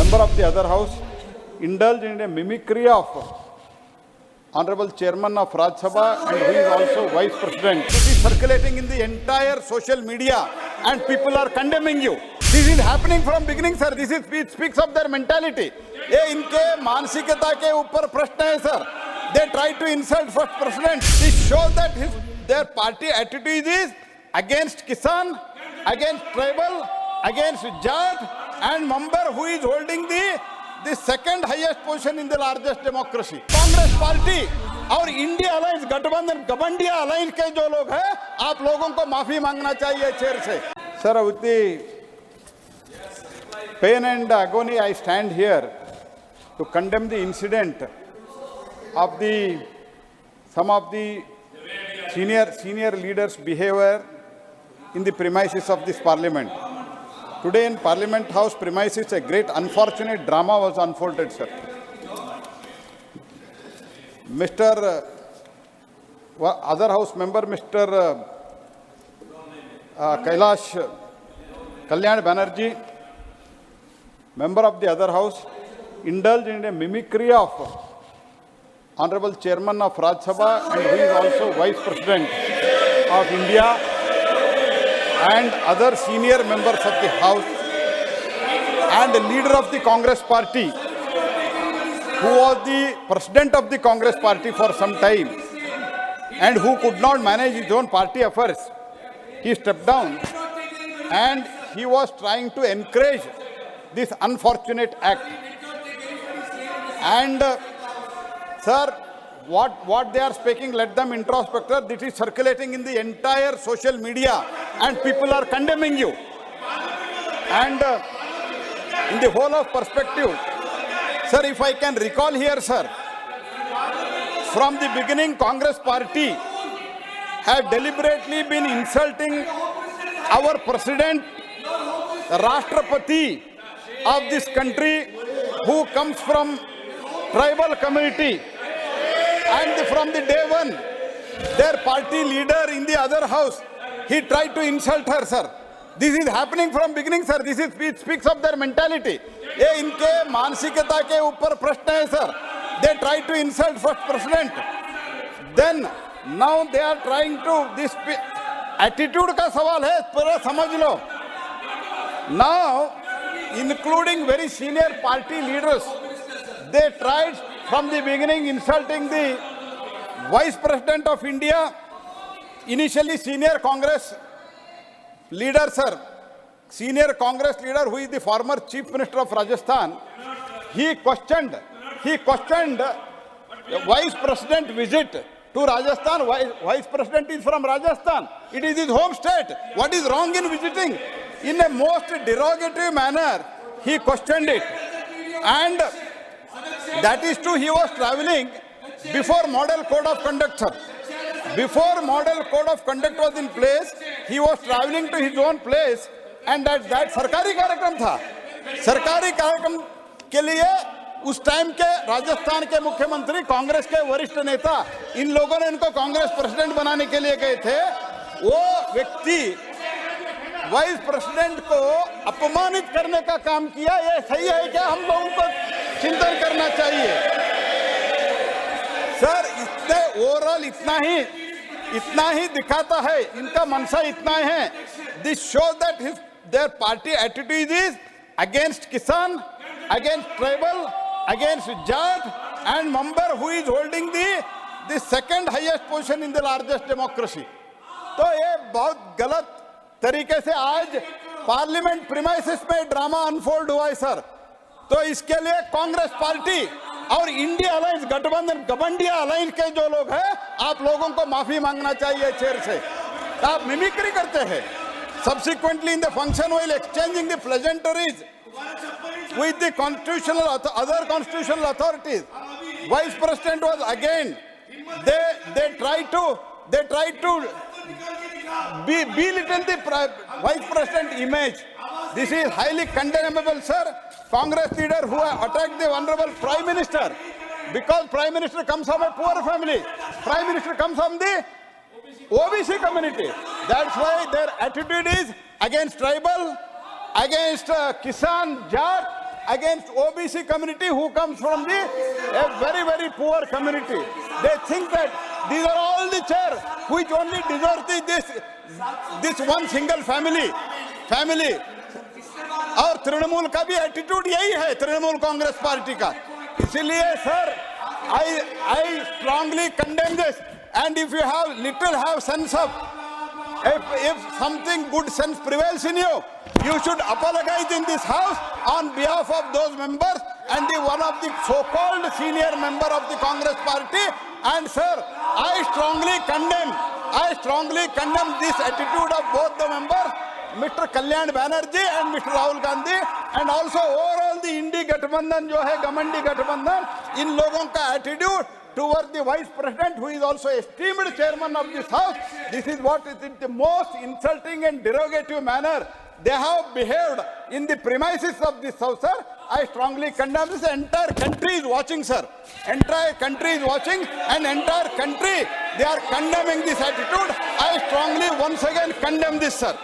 member of the other house indulged in a mimicry of Honorable Chairman of Rajya Sabha and who is also Vice President. It is circulating in the entire social media and people are condemning you. This is happening from beginning, sir. This is it speaks of their mentality. ये इनके मानसिकता के ऊपर प्रश्न है, sir. They try to insult First President. This shows that their party attitude is against Kisan, against tribal, against Jat, and member who is holding the second highest position in the largest democracy. Congress party और India alliance गठबंधन गबंडिया alliance के जो लोग हैं, आप लोगों को माफी मांगना चाहिए चेयर से. Sir, with the pain and agony, I stand here to condemn the incident of some of the senior leaders' behavior in the premises of this parliament. Today in Parliament House premises, a great unfortunate drama was unfolded, sir. Other House member, Mr. Kailash Kalyan Banerjee, member of the other House, indulged in a mimicry of Honorable Chairman of Rajya Sabha and who is also Vice President of India, and other senior members of the House, and the leader of the Congress party, who was the president of the Congress party for some time, and who could not manage his own party affairs. He stepped down, and he was trying to encourage this unfortunate act. And, sir, what they are speaking, let them introspect. This is circulating in the entire social media and people are condemning you. And in the whole of perspective, sir, if I can recall here, sir, from the beginning, Congress party have deliberately been insulting our president, the Rashtrapati of this country, who comes from tribal community. And from the day one, their party leader in the other house, he tried to insult her, sir. This is happening from beginning, sir. It speaks of their mentality. ये इनके मानसिकता के ऊपर प्रश्न है, sir. They try to insult First President. Then now they are trying to this attitude का सवाल है, पूरा समझ लो. Now, including very senior party leaders, they tried from the beginning insulting the Vice President of India, initially senior Congress leader, sir, senior Congress leader who is the former Chief Minister of Rajasthan. He questioned the Vice President visit to Rajasthan. Vice President is from Rajasthan. It is his home state. What is wrong in visiting? In a most derogatory manner, he questioned it. And that is true, he was traveling before model code of conduct, sir. Before model code of conduct was in place, he was traveling to his own place, and that सरकारी कार्यक्रम था. सरकारी कार्यक्रम के लिए उस time के राजस्थान के मुख्यमंत्री, कांग्रेस के वरिष्ठ नेता, इन लोगों ने इनको कांग्रेस प्रेसिडेंट बनाने के लिए गए थे. वो व्यक्ति वाइस प्रेसिडेंट को अपमानित करने का काम किया. ये सही है क्या? हम लोगों को चिंतन करना चाहिए. सर, इससे ओवरऑल इतना ही दिखाता है, इनका मनसा इतना है. This shows that their party attitude is against Kisan, against tribal, against Jat, and member who is holding the second highest position in the largest democracy. तो ये बहुत गलत तरीके से आज पार्लियामेंट प्रीमाइसेस में ड्रामा अनफोल्ड हुआ है, सर. तो इसके लिए कांग्रेस पार्टी और इंडिया अलायंस गठबंधन गबंडिया अलायंस के जो लोग हैं, आप लोगों को माफी मांगना चाहिए चेयर से. आप मिमिक्री करते हैं. Subsequently, in the function, while exchanging the pleasantries with the other constitutional authorities, Vice President was again. They tried to belittle the Vice President image. This is highly condemnable, sir. Congress leader who attacked the Honorable Prime Minister, because Prime Minister comes from a poor family. Prime Minister comes from the OBC community. That's why their attitude is against tribal, against Kisan, Jat, against OBC community who comes from a very, very poor community. They think that these are all the chairs which only deserve this one single family. और तृणमूल का भी attitude यही है, Trinamool Congress party का. इसलिए sir, I strongly condemn this. And if you have sense of, if something good sense prevails in you, you should apologize in this house on behalf of those members and one of the so-called senior member of the Congress party. And sir, I strongly condemn this attitude of both the members, Mr. Kalyan Banerjee and Mr. Rahul Gandhi, and also overall the Indi Gathbandhan जो है Gamandi Gathbandhan, इन लोगों का attitude towards the Vice President, who is also esteemed chairman of this house. This is what is in the most insulting and derogative manner they have behaved in the premises of this house, sir. I strongly condemn this. Entire country is watching, sir. Entire country is watching, and entire country, they are condemning this attitude. I strongly once again condemn this, sir.